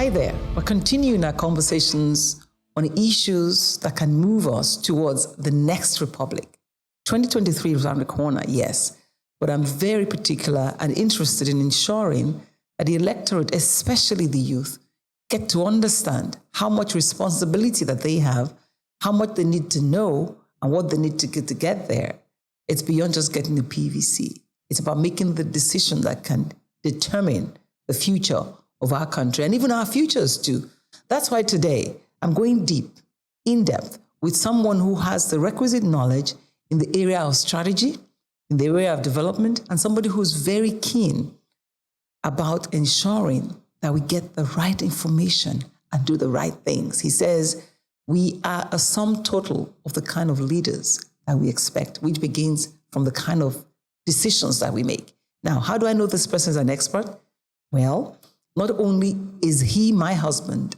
Hi there. We're continuing our conversations on issues that can move us towards the next republic. 2023 is around the corner, yes, but I'm very particular and interested in ensuring that the electorate, especially the youth, get to understand how much responsibility that they have, how much they need to know, and what they need to get there. It's beyond just getting the PVC. It's about making the decision that can determine the future of our country and even our futures too. That's why today I'm going deep, in depth, with someone who has the requisite knowledge in the area of strategy, in the area of development, and somebody who's very keen about ensuring that we get the right information and do the right things. He says we are a sum total of the kind of leaders that we expect, which begins from the kind of decisions that we make. Now, how do I know this person is an expert? Well, not only is he my husband,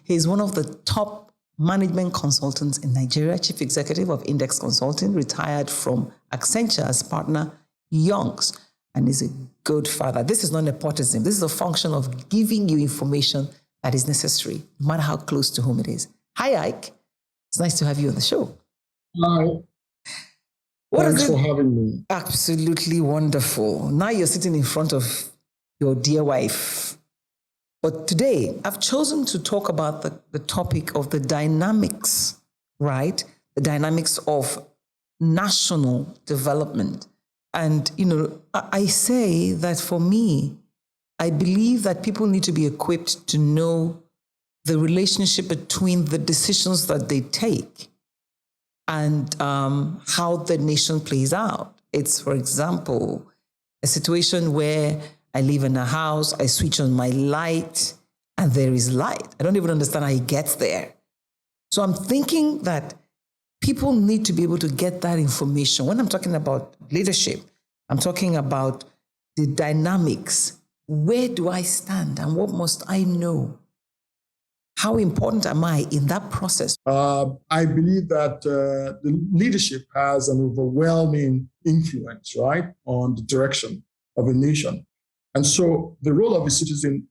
he's one of the top management consultants in Nigeria, chief executive of Index Consulting, retired from Accenture as partner, Youngs, and is a good father. This is not nepotism. This is a function of giving you information that is necessary, no matter how close to home it is. Hi, Ike. It's nice to have you on the show. Hi. Thanks for having me. Absolutely wonderful. Now you're sitting in front of your dear wife. But today, I've chosen to talk about the topic of the dynamics, right? The dynamics of national development. And, I say that for me, I believe that people need to be equipped to know the relationship between the decisions that they take and how the nation plays out. It's, for example, a situation where I live in a house, I switch on my light, and there is light. I don't even understand how it gets there. So I'm thinking that people need to be able to get that information. When I'm talking about leadership, I'm talking about the dynamics. Where do I stand and what must I know? How important am I in that process? I believe that the leadership has an overwhelming influence, right, on the direction of a nation. And so the role of a citizen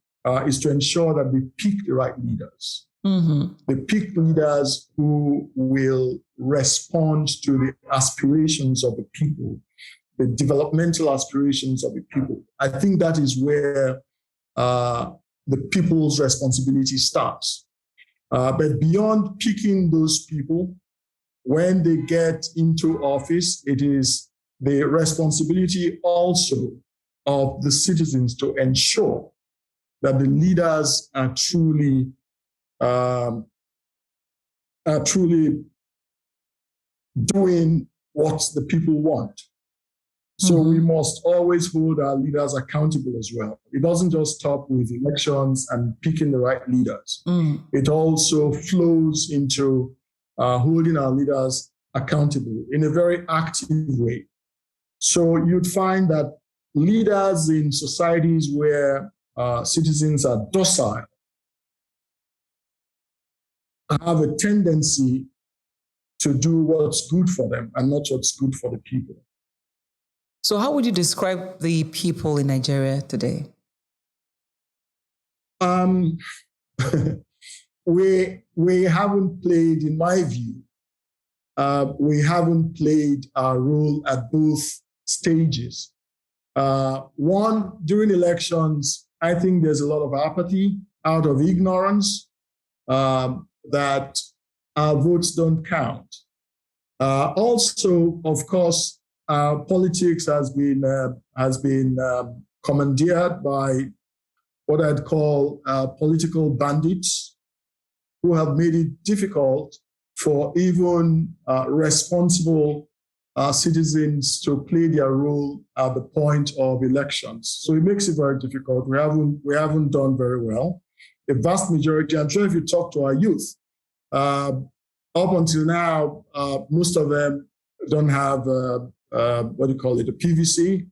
is to ensure that we pick the right leaders. Mm-hmm. They pick leaders who will respond to the aspirations of the people, the developmental aspirations of the people. I think that is where the people's responsibility starts. But beyond picking those people, when they get into office, it is the responsibility also of the citizens to ensure that the leaders are truly doing what the people want. So we must always hold our leaders accountable as well. It doesn't just stop with elections and picking the right leaders. It also flows into holding our leaders accountable in a very active way. So you'd find that leaders in societies where citizens are docile have a tendency to do what's good for them and not what's good for the people. So how would you describe the people in Nigeria today? We haven't played, in my view, we haven't played our role at both stages. One, during elections, I think there's a lot of apathy out of ignorance that our votes don't count. Also, of course, politics has been commandeered by what I'd call political bandits who have made it difficult for even responsible citizens to play their role at the point of elections. So it makes it very difficult. We haven't done very well. The vast majority, I'm sure if you talk to our youth, up until now, most of them don't have a PVC.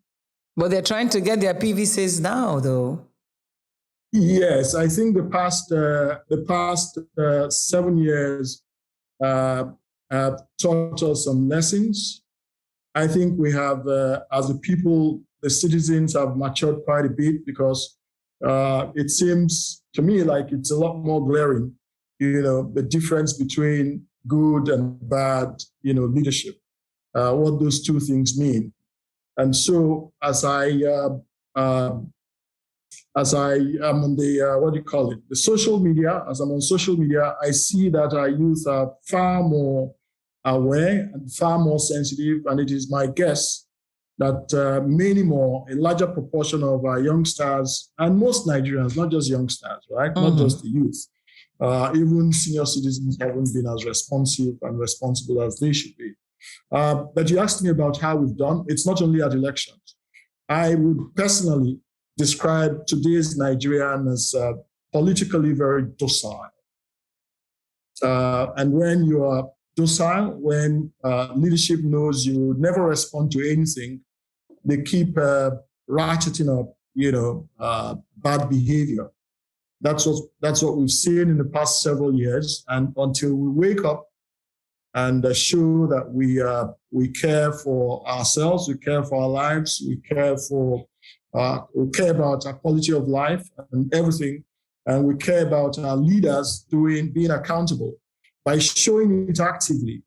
But they're trying to get their PVCs now, though. Yes, I think the past 7 years have taught us some lessons. I think we have, as a people, the citizens have matured quite a bit because it seems to me like it's a lot more glaring, the difference between good and bad, leadership, what those two things mean. And so as I am on the social media, as I'm on social media, I see that our youth are far more aware and far more sensitive. And it is my guess that a larger proportion of our youngsters and most Nigerians, not just youngsters, right? Not just the youth, even senior citizens haven't been as responsive and responsible as they should be. But you asked me about how we've done. It's not only at elections. I would personally describe today's Nigerian as politically very docile. And when you are docile, when leadership knows you never respond to anything, they keep ratcheting up, bad behavior. That's what we've seen in the past several years. And until we wake up and show that we care for ourselves, we care for our lives, we care about our quality of life and everything, and we care about our leaders being accountable by showing it actively,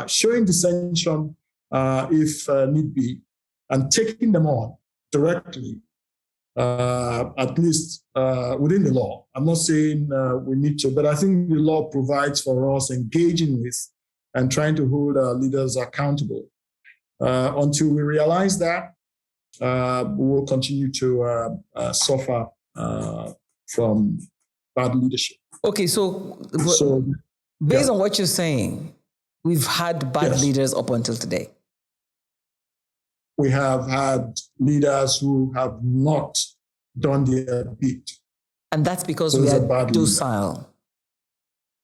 showing dissension if need be, and taking them on directly, at least within the law. I'm not saying we need to, but I think the law provides for us engaging with and trying to hold our leaders accountable. Until we realize that, we will continue to suffer from bad leadership. Okay, so based on what you're saying, we've had bad leaders up until today. We have had leaders who have not done their bit. And that's because we are docile.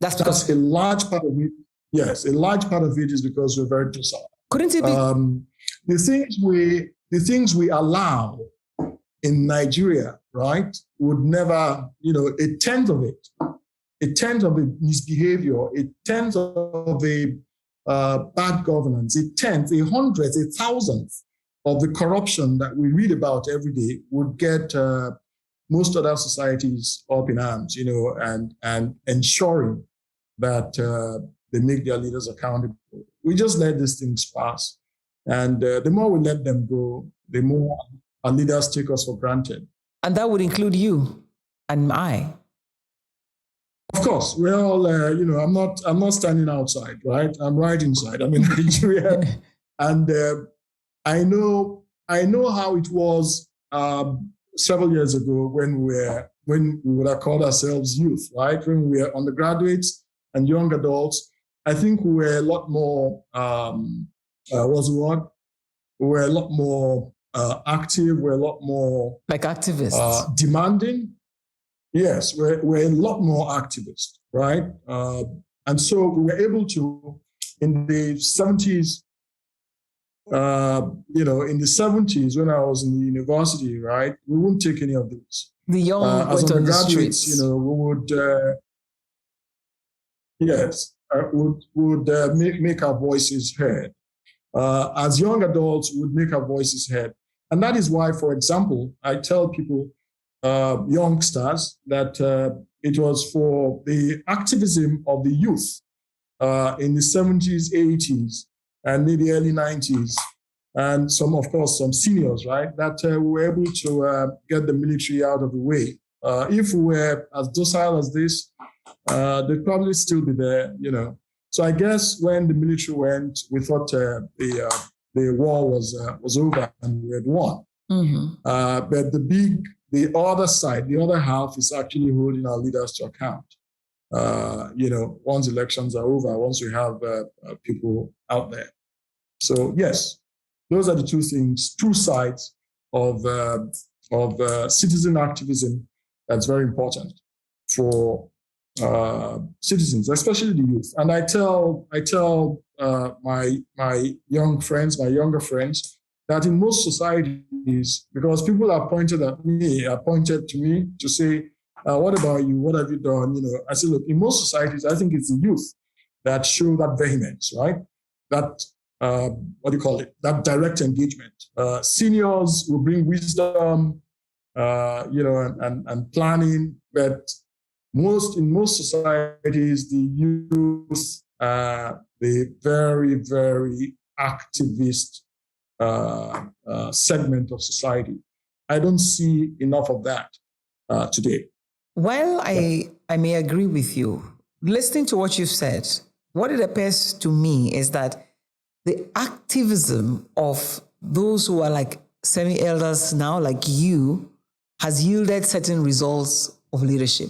That's a large part of it. Yes, a large part of it is because we're very docile. Couldn't it be? The things we allow in Nigeria, right, would never, a tenth of a misbehavior, a tenth of a bad governance, a tenth, a hundredth, a thousandth of the corruption that we read about every day would get most other societies up in arms, and ensuring that they make their leaders accountable. We just let these things pass. And the more we let them go, the more our leaders take us for granted. And that would include you and I. Of course, we're all, I'm not standing outside, right? I'm right inside. I'm in Nigeria. And I know how it was several years ago when we would have called ourselves youth, right? When we were undergraduates and young adults. I think we were a lot more, we were a lot more active, we're a lot more... Like activists. Demanding. Yes, we're a lot more activist, right? And so we were able to, in the 70s, in the 70s when I was in the university, right, we wouldn't take any of this. The young as went on the undergraduates, streets. we would, make our voices heard. As young adults, we would make our voices heard. And that is why, for example, I tell people, youngsters, that it was for the activism of the youth in the 70s, 80s, and maybe early 90s, and some seniors, right, that we were able to get the military out of the way. If we were as docile as this, they'd probably still be there, So I guess when the military went, we thought the war was over and we had won. Mm-hmm. But the other side, the other half is actually holding our leaders to account. Once elections are over, once we have people out there. So yes, those are the two sides of citizen activism that's very important for citizens, especially the youth. And I tell my younger friends, that in most societies, because people are pointed to me to say, what about you? What have you done? I say, look, in most societies, I think it's the youth that show that vehemence, right? That, that direct engagement. Seniors will bring wisdom, and planning. But in most societies, the youth are the very, very activist segment of society. I don't see enough of that today. Well, I may agree with you. Listening to what you've said, what it appears to me is that the activism of those who are like semi-elders now, like you, has yielded certain results of leadership.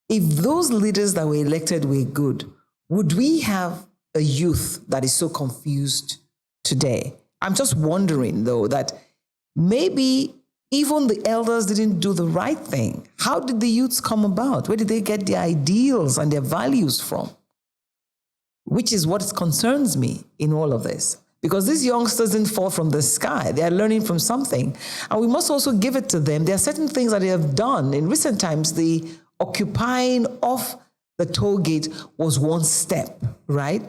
If those leaders that were elected were good, would we have a youth that is so confused today? I'm just wondering, though, that maybe even the elders didn't do the right thing. How did the youths come about? Where did they get their ideals and their values from? Which is what concerns me in all of this. Because these youngsters didn't fall from the sky. They are learning from something. And we must also give it to them. There are certain things that they have done. In recent times, the occupying of the toll gate was one step, right?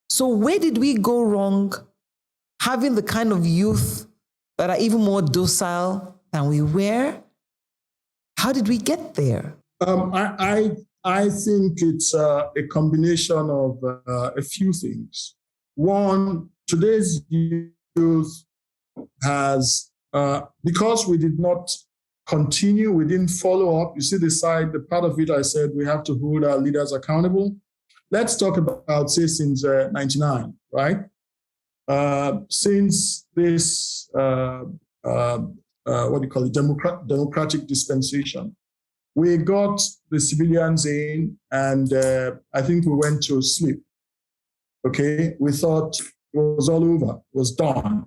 So where did we go wrong having the kind of youth that are even more docile than we were? How did we get there? I think it's a combination of a few things. One, today's youth has, because we did not continue, we didn't follow up. You see the part of it I said we have to hold our leaders accountable. Let's talk about, say, since 99, right? Since this, what do you call it, democratic dispensation, we got the civilians in, and I think we went to sleep. Okay, we thought it was all over, it was done.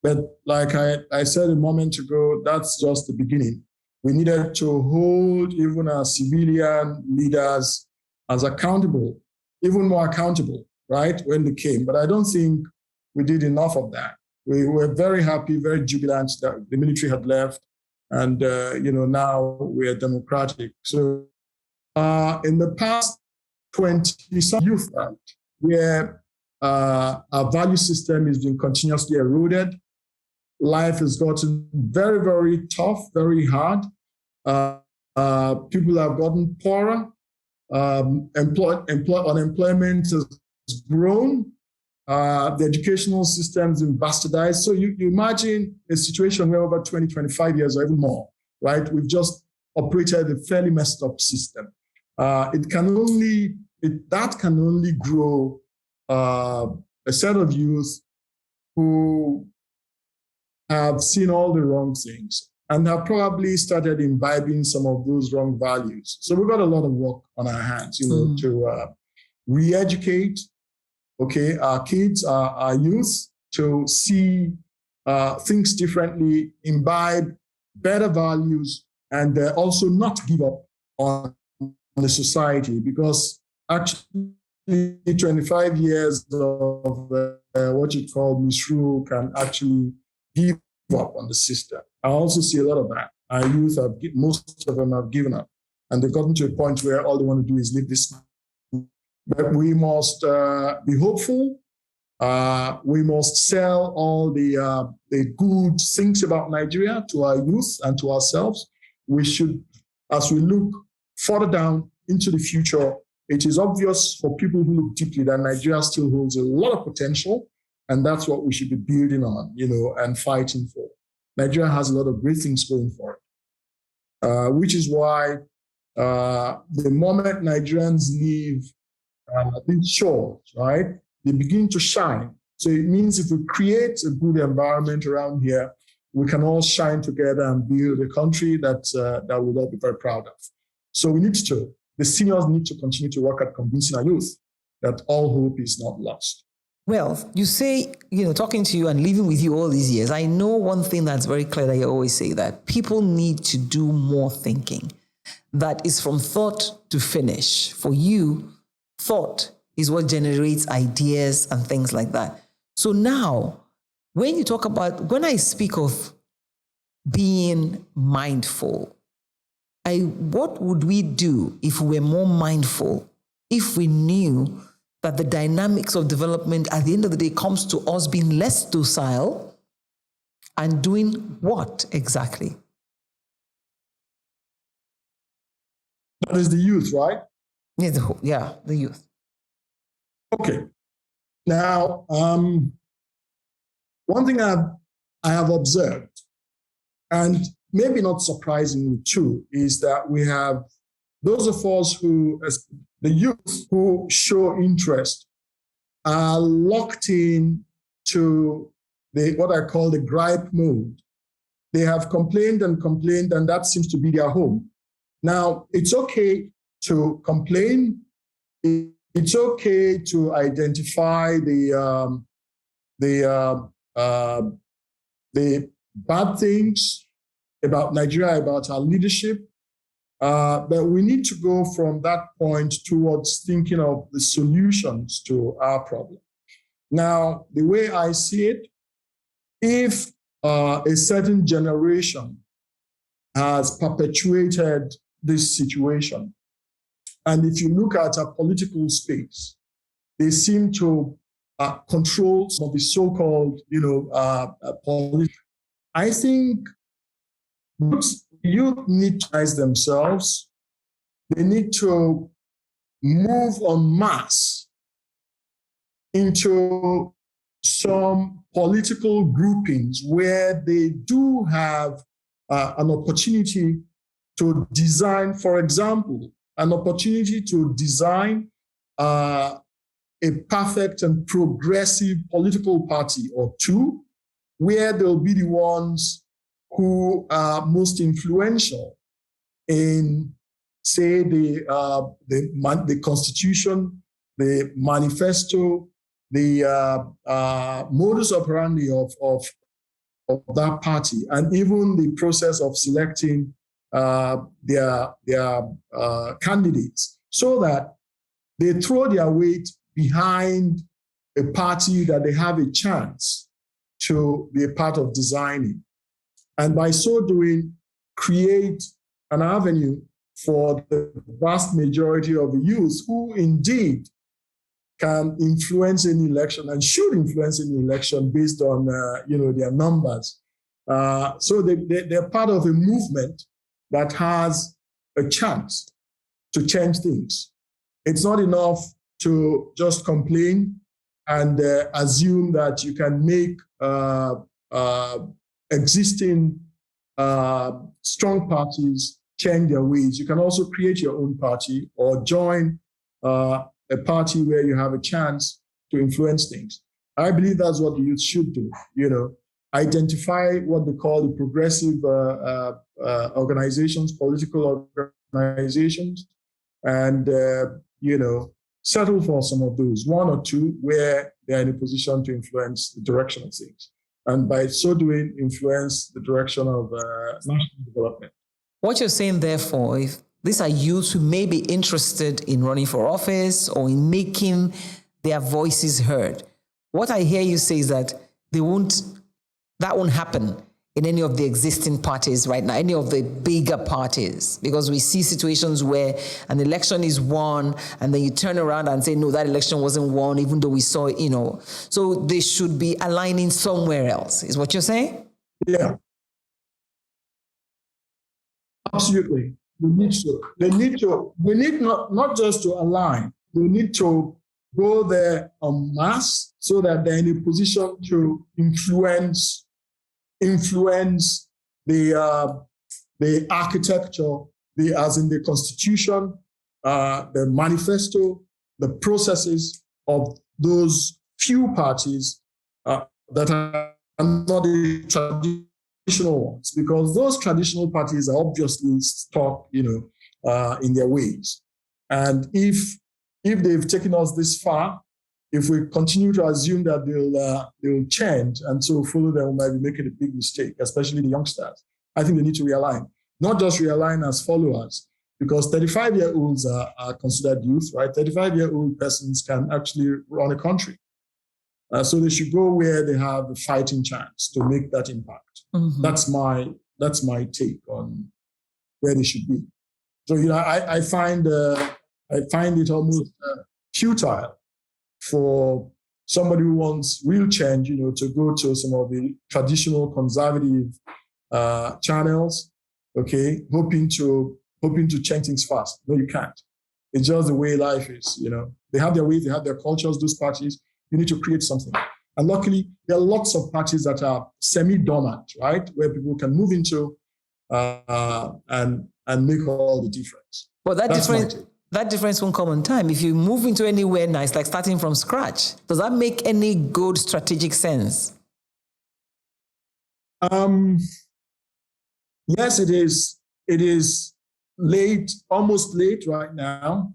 But like I said a moment ago, that's just the beginning. We needed to hold even our civilian leaders as accountable, even more accountable, right, when they came. But I don't think we did enough of that. We were very happy, very jubilant that the military had left, and now we are democratic. So in the past 20-some youth, where our value system is being continuously eroded, life has gotten very, very tough, very hard. People have gotten poorer. Unemployment has grown. The educational system's been bastardized. So you imagine a situation where over 20, 25 years or even more, right? We've just operated a fairly messed up system. That can only grow a set of youth who have seen all the wrong things and have probably started imbibing some of those wrong values. So we've got a lot of work on our hands, to re-educate, our kids, our youth, to see things differently, imbibe better values, and also not give up on the society, because actually 25 years of what you call misrule can actually give up on the system. I also see a lot of that. Our youth, most of them have given up, and they've gotten to a point where all they want to do is live this. But we must be hopeful. We must sell all the good things about Nigeria to our youth and to ourselves. We should, as we look further down into the future, it is obvious for people who look deeply that Nigeria still holds a lot of potential, and that's what we should be building on, and fighting for. Nigeria has a lot of great things going for it, which is why the moment Nigerians leave these shores, right, they begin to shine. So it means if we create a good environment around here, we can all shine together and build a country that we'll all be very proud of. So the seniors need to continue to work at convincing our youth that all hope is not lost. Well, you say, talking to you and living with you all these years, I know one thing that's very clear that you always say, that people need to do more thinking. That is from thought to finish. For you, thought is what generates ideas and things like that. So now, when I speak of being mindful, what would we do if we were more mindful, if we knew that the dynamics of development at the end of the day comes to us being less docile and doing what exactly? That is the youth, right? Yeah, the youth. Okay. Now, one thing I have observed, and maybe not surprisingly too, is that we have those of us who, as the youth who show interest, are locked in to what I call the gripe mode. They have complained, and that seems to be their home. Now, it's okay to complain. It's okay to identify the bad things about Nigeria, about our leadership. But we need to go from that point towards thinking of the solutions to our problem. Now, the way I see it, if a certain generation has perpetuated this situation, and if you look at a political space, they seem to control some of the so-called, politics. I think youth need to rise themselves. They need to move en masse into some political groupings where they do have an opportunity to design, for example, an opportunity to design a perfect and progressive political party or two, where they'll be the ones who are most influential in, say, the Constitution, the manifesto, the modus operandi of that party, and even the process of selecting their candidates, so that they throw their weight behind a party that they have a chance to be a part of designing. And by so doing, create an avenue for the vast majority of the youth who indeed can influence any election and should influence any election based on their numbers. So they're part of a movement that has a chance to change things. It's not enough to just complain and assume that you can make existing strong parties change their ways. You can also create your own party or join a party where you have a chance to influence things. I believe that's what the youth should do. Identify what they call the progressive organizations, political organizations, and settle for some of those, one or two, where they're in a position to influence the direction of things. And by so doing, influence the direction of national development. What you're saying, therefore, if these are youths who may be interested in running for office or in making their voices heard, what I hear you say is that that won't happen in any of the existing parties right now, any of the bigger parties, because we see situations where an election is won and then you turn around and say, no, that election wasn't won, even though we saw it, So they should be aligning somewhere else, is what you're saying? Yeah. Absolutely. We need not just to align, we need to go there en masse so that they're in a position to influence the architecture, as in the Constitution, the manifesto, the processes of those few parties that are not the traditional ones, because those traditional parties are obviously stuck, in their ways. And if they've taken us this far, if we continue to assume that they'll change and so follow them, we might be making a big mistake, especially the youngsters. I think they need to realign, not just realign as followers, because 35-year-olds are considered youth, right? 35-year-old persons can actually run a country. So they should go where they have a fighting chance to make that impact. Mm-hmm. That's my take on where they should be. So I find it almost futile for somebody who wants real change, to go to some of the traditional conservative channels, okay, hoping to hoping to change things fast. No, you can't. It's just the way life is, you know. They have their ways, they have their cultures, those parties. You need to create something. And luckily, there are lots of parties that are semi-dormant, right? Where people can move into and make all the difference. Well, that difference won't come on time. If you move into anywhere now, it's like starting from scratch. Does that make any good strategic sense? Yes, it is. It is late, almost late right now.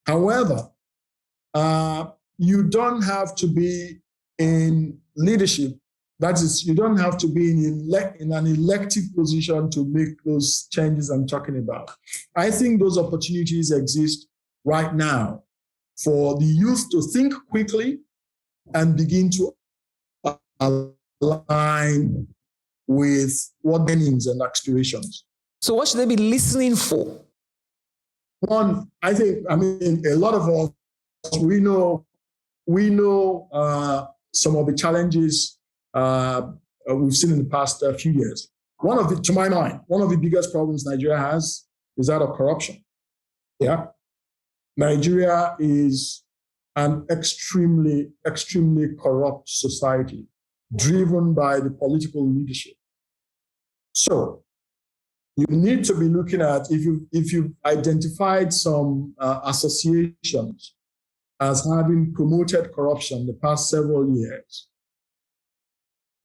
However, you don't have to be in leadership. That is, you don't have to be in an elective position to make those changes I'm talking about. I think those opportunities exist right now for the youth to think quickly and begin to align with what their needs and aspirations. So what should they be listening for? One, I mean, a lot of us, we know some of the challenges we've seen in the past few years. To my mind, one of the biggest problems Nigeria has is that of corruption. Yeah. Nigeria is an extremely, extremely corrupt society, driven by the political leadership. So you need to be looking at, if you've identified some associations as having promoted corruption the past several years,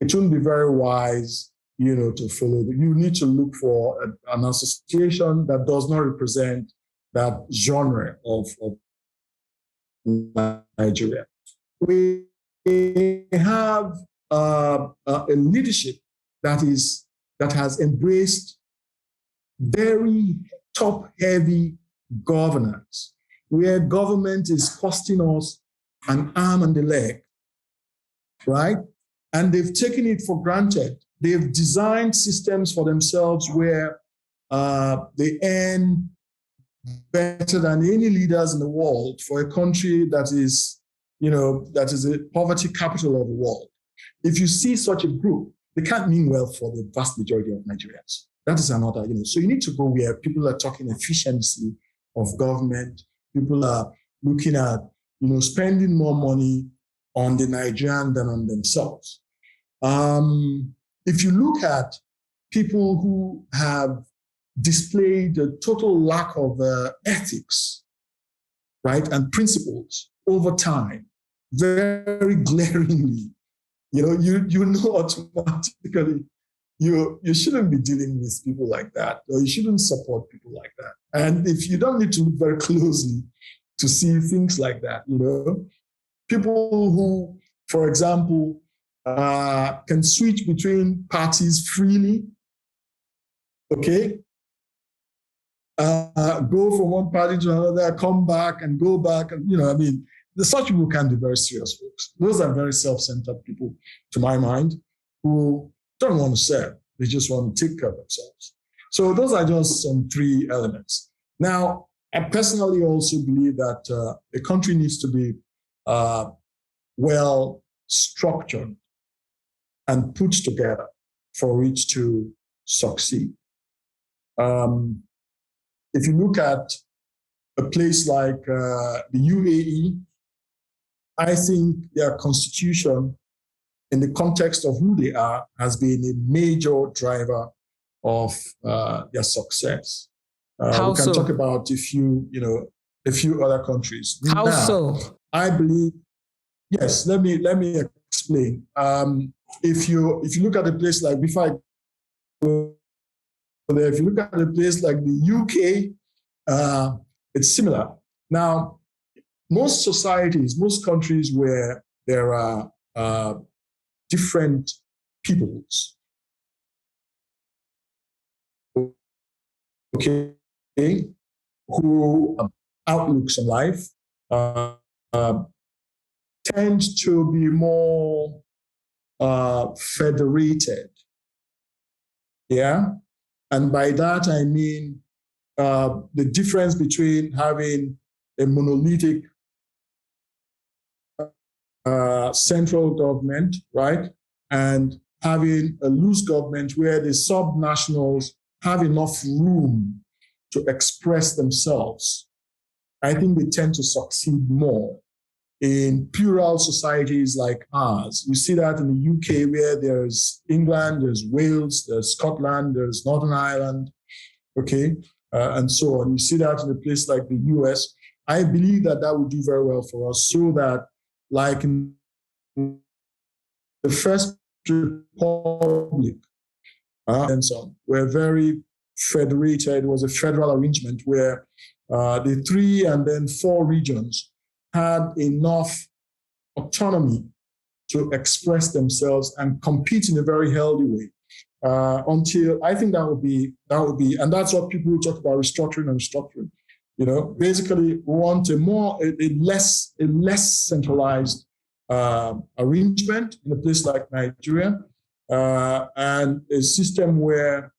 it wouldn't be very wise, to follow. You need to look for an association that does not represent that genre of Nigeria. We have a leadership that has embraced very top-heavy governance, where government is costing us an arm and a leg, right? And they've taken it for granted. They've designed systems for themselves where they earn better than any leaders in the world for a country that is a poverty capital of the world. If you see such a group, they can't mean well for the vast majority of Nigerians. That is another, so you need to go where people are talking efficiency of government. People are looking at, spending more money on the Nigerian than on themselves. If you look at people who have displayed a total lack of ethics, right, and principles over time, very glaringly, you know automatically you shouldn't be dealing with people like that, or you shouldn't support people like that. And if you don't need to look very closely to see things like that, people who, for example, can switch between parties freely, okay? Go from one party to another, come back and go back. And, such people can be very serious folks. Those are very self-centered people, to my mind, who don't want to serve. They just want to take care of themselves. So those are just some three elements. Now, I personally also believe that a country needs to be well structured and put together for it to succeed. If you look at a place like the UAE, I think their constitution, in the context of who they are, has been a major driver of their success. We can talk about a few other countries. How so? I believe, yes. Let me explain. If you look at a place like, if you look at a place like the UK, it's similar. Now, most societies, most countries where there are different peoples, okay, who outlooks on life tend to be more federated. Yeah. And by that, I mean the difference between having a monolithic central government, right, and having a loose government where the sub-nationals have enough room to express themselves, I think they tend to succeed more in plural societies like ours. You see that in the UK, where there's England, there's Wales, there's Scotland, there's Northern Ireland, okay, and so on. You see that in a place like the US. I believe that that would do very well for us, so that, like in the First Republic, and so on, were very federated. It was a federal arrangement where the 3 and then 4 regions had enough autonomy to express themselves and compete in a very healthy way. Until I think that would be, and that's what people talk about restructuring and restructuring. You know, basically we want a less centralized arrangement in a place like Nigeria, and a system where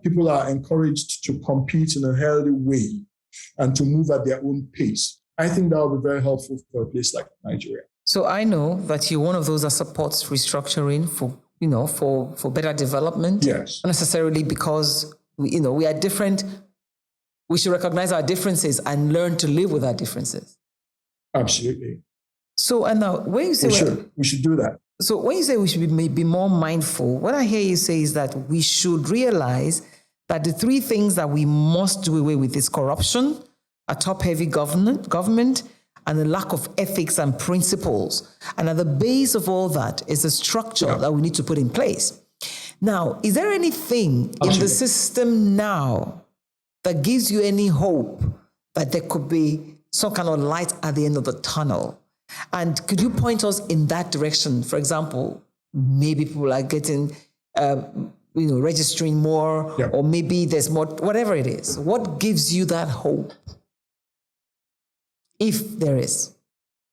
people are encouraged to compete in a healthy way and to move at their own pace. I think that would be very helpful for a place like Nigeria. So I know that you're one of those that supports restructuring for better development. Yes. Not necessarily because we are different. We should recognize our differences and learn to live with our differences. Absolutely. So, and now when you say we should do that. So when you say we should be more mindful, what I hear you say is that we should realize that the 3 things that we must do away with is corruption, a top-heavy government, and the lack of ethics and principles. And at the base of all that is a structure that we need to put in place. Now, is there anything in the system now that gives you any hope that there could be some kind of light at the end of the tunnel? And could you point us in that direction? For example, maybe people are getting, registering more, or maybe there's more, whatever it is. What gives you that hope? If there is.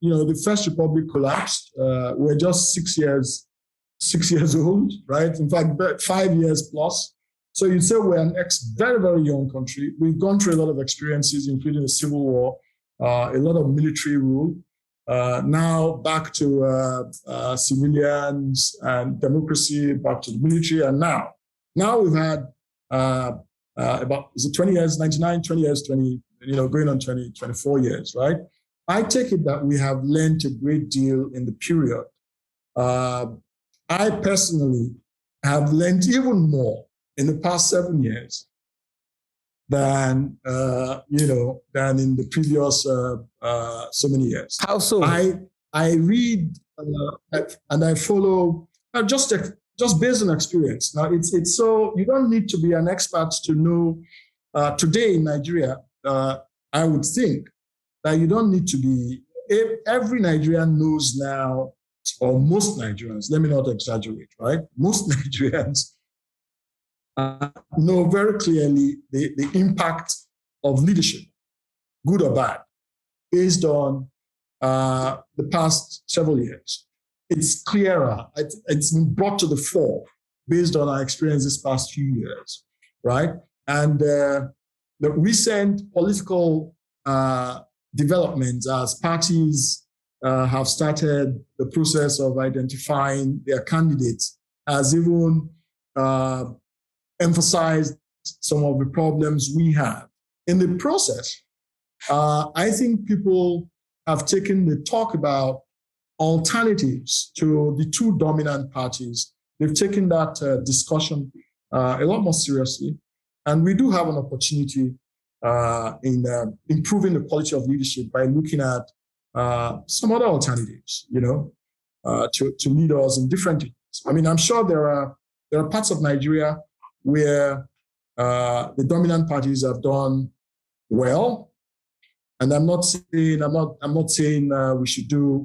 The First Republic collapsed. We're just 6 years old, right? In fact, 5 years plus. So you'd say we're an very, very young country. We've gone through a lot of experiences, including the Civil War, a lot of military rule. Now back to civilians and democracy, back to the military. And now we've had about, 20 years, 99, 20 years, 20, going on 20, 24 years, right? I take it that we have learned a great deal in the period. I personally have learned even more in the past 7 years than than in the previous so many years. How so? I read and I follow just based on experience. Now it's so you don't need to be an expert to know. Today in Nigeria, I would think that you don't need to be. Every Nigerian knows now, or most Nigerians. Let me not exaggerate, right? Most Nigerians know very clearly the impact of leadership, good or bad, based on the past several years. It's clearer. It's been brought to the fore based on our experience this past few years, right? And the recent political developments as parties have started the process of identifying their candidates has even emphasized some of the problems we have. In the process, I think people have taken the talk about alternatives to the 2 dominant parties. They've taken that discussion a lot more seriously. And we do have an opportunity in improving the quality of leadership by looking at some other alternatives, to lead us in different things. I mean, I'm sure there are parts of Nigeria where the dominant parties have done well, and I'm not saying we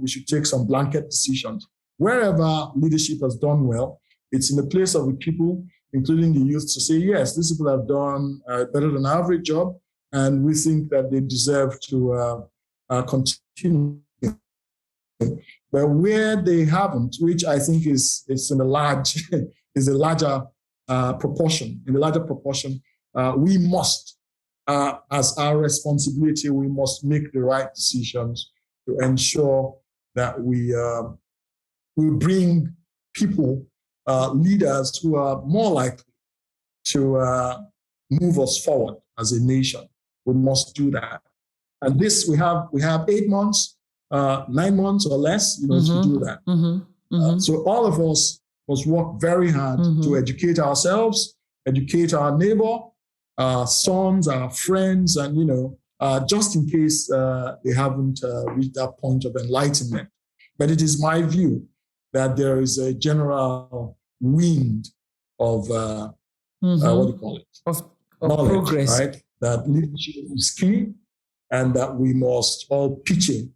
should take some blanket decisions. Wherever leadership has done well, it's in the place of the people, including the youth, to say, yes, these people have done a better than average job, and we think that they deserve to continue. But where they haven't, which I think is in a larger proportion. In a larger proportion, we must, as our responsibility, we must make the right decisions to ensure that we bring people, leaders who are more likely to move us forward as a nation. We must do that. And this, we have 8 months, 9 months or less, to do that. So all of us must work very hard to educate ourselves, educate our neighbor, our sons, our friends, and, just in case they haven't reached that point of enlightenment. But it is my view that there is a general wind of, what do you call it? Of knowledge, progress. right? That leadership is key and that we must all pitch in,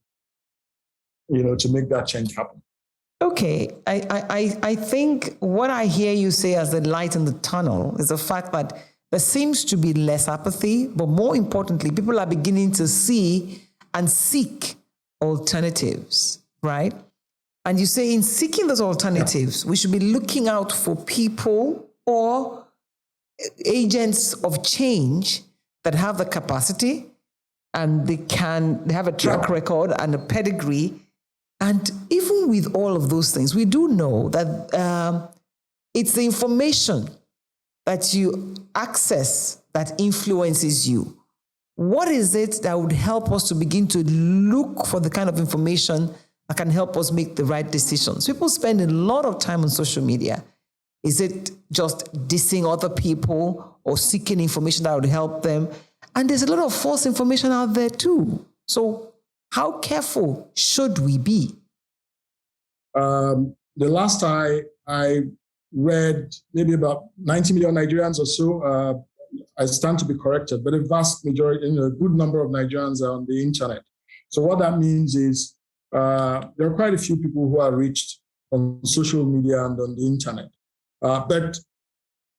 to make that change happen. Okay, I think what I hear you say as the light in the tunnel is the fact that there seems to be less apathy, but more importantly, people are beginning to see and seek alternatives, right? And you say in seeking those alternatives, we should be looking out for people or agents of change that have the capacity and they have a track record and a pedigree. And even with all of those things, we do know that it's the information that you access that influences you. What is it that would help us to begin to look for the kind of information that can help us make the right decisions? People spend a lot of time on social media. Is it just dissing other people or seeking information that would help them? And there's a lot of false information out there too. So how careful should we be? The last I read, maybe about 90 million Nigerians or so, I stand to be corrected, but a vast majority, a good number of Nigerians are on the internet. So what that means is there are quite a few people who are reached on social media and on the internet. But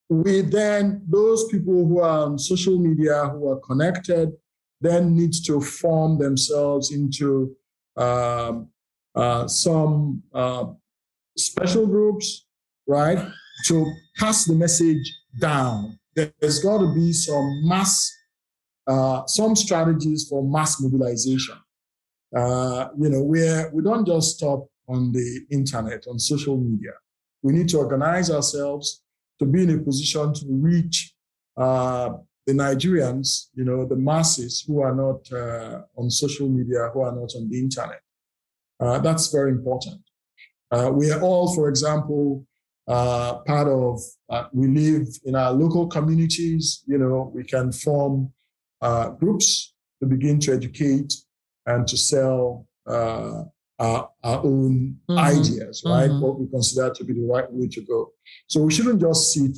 those people who are on social media, who are connected, then need to form themselves into some special groups, right, to pass the message down. There's got to be some strategies for mass mobilization. Where we don't just stop on the internet, on social media. We need to organize ourselves to be in a position to reach the Nigerians, the masses who are not on social media, who are not on the internet. That's very important. We are all, for example, part of, we live in our local communities, we can form groups to begin to educate and to sell our own ideas, right? What we consider to be the right way to go. So we shouldn't just sit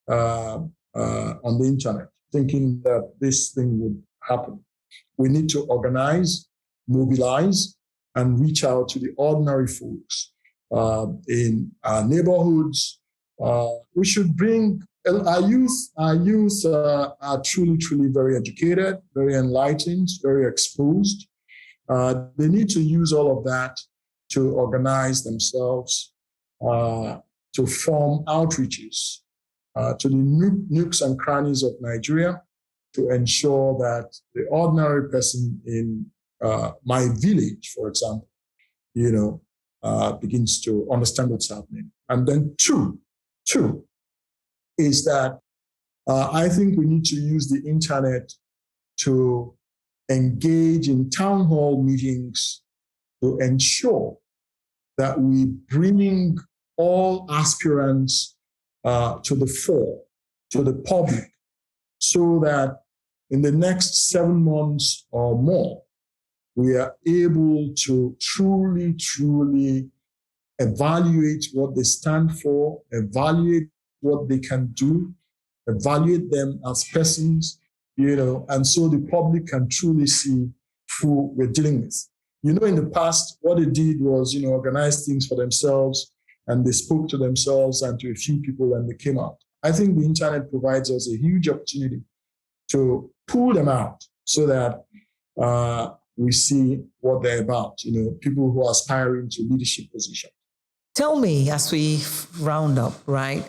on the internet thinking that this thing would happen. We need to organize, mobilize, and reach out to the ordinary folks in our neighborhoods. We should bring our youth. Our youth are truly, truly very educated, very enlightened, very exposed. They need to use all of that to organize themselves, to form outreaches to the nooks and crannies of Nigeria to ensure that the ordinary person in my village, for example, begins to understand what's happening. And then two is that I think we need to use the internet to engage in town hall meetings to ensure that we bring all aspirants to the fore, to the public, so that in the next 7 months or more, we are able to truly, truly evaluate what they stand for, evaluate what they can do, evaluate them as persons, and so the public can truly see who we're dealing with. In the past, what they did was, organize things for themselves, and they spoke to themselves and to a few people, and they came out. I think the internet provides us a huge opportunity to pull them out so that we see what they're about, people who are aspiring to leadership positions. Tell me, as we round up, right,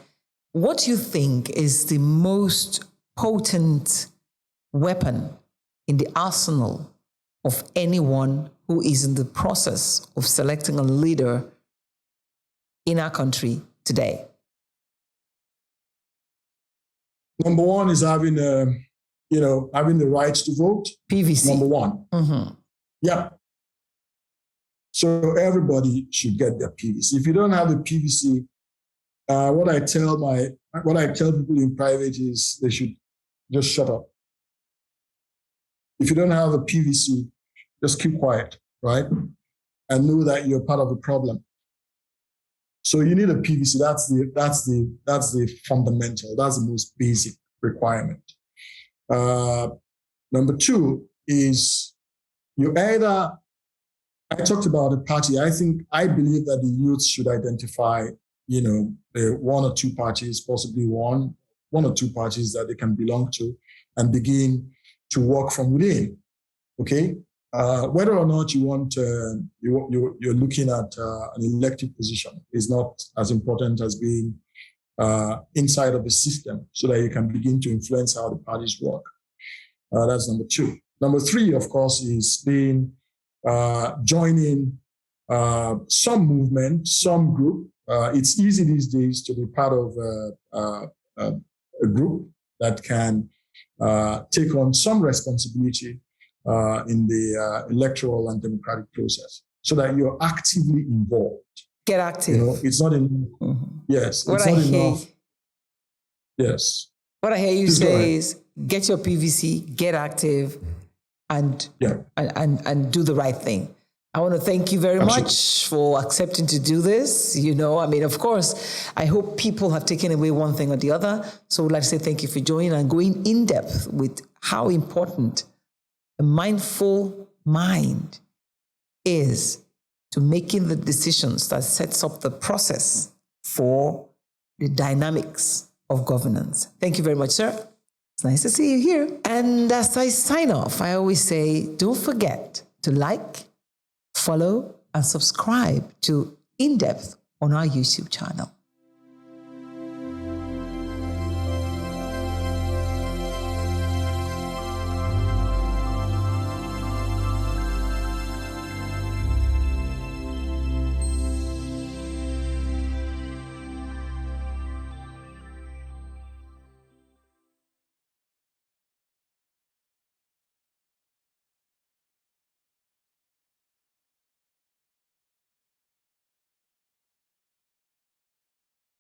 what do you think is the most potent weapon in the arsenal of anyone who is in the process of selecting a leader in our country today? Number one is having having the right to vote. PVC. Number one. Mm-hmm. Yeah. So everybody should get their PVC. If you don't have a PVC, what I tell people in private is they should just shut up. If you don't have a PVC, just keep quiet, right? And know that you're part of the problem. So you need a PVC. That's the fundamental. That's the most basic requirement. Number two is I talked about a party. I believe that the youth should identify, one or two parties, possibly one or two parties that they can belong to, and begin to work from within. Okay, whether or not you want you're looking at an elected position is not as important as being inside of the system, so that you can begin to influence how the parties work. That's number two. Number three, of course, is joining some movement, some group. It's easy these days to be part of a group that can take on some responsibility in the electoral and democratic process, so that you're actively involved. Get active. It's not enough. Mm-hmm. Yes, it's not enough. Yes. What I hear you say is get your PVC, get active, and do the right thing. I want to thank you very much for accepting to do this. Of course, I hope people have taken away one thing or the other. So I would like to say thank you for joining and going in depth with how important a mindful mind is to making the decisions that sets up the process for the dynamics of governance. Thank you very much, sir. It's nice to see you here. And as I sign off, I always say, don't forget to like, follow, and subscribe to In Depth on our YouTube channel.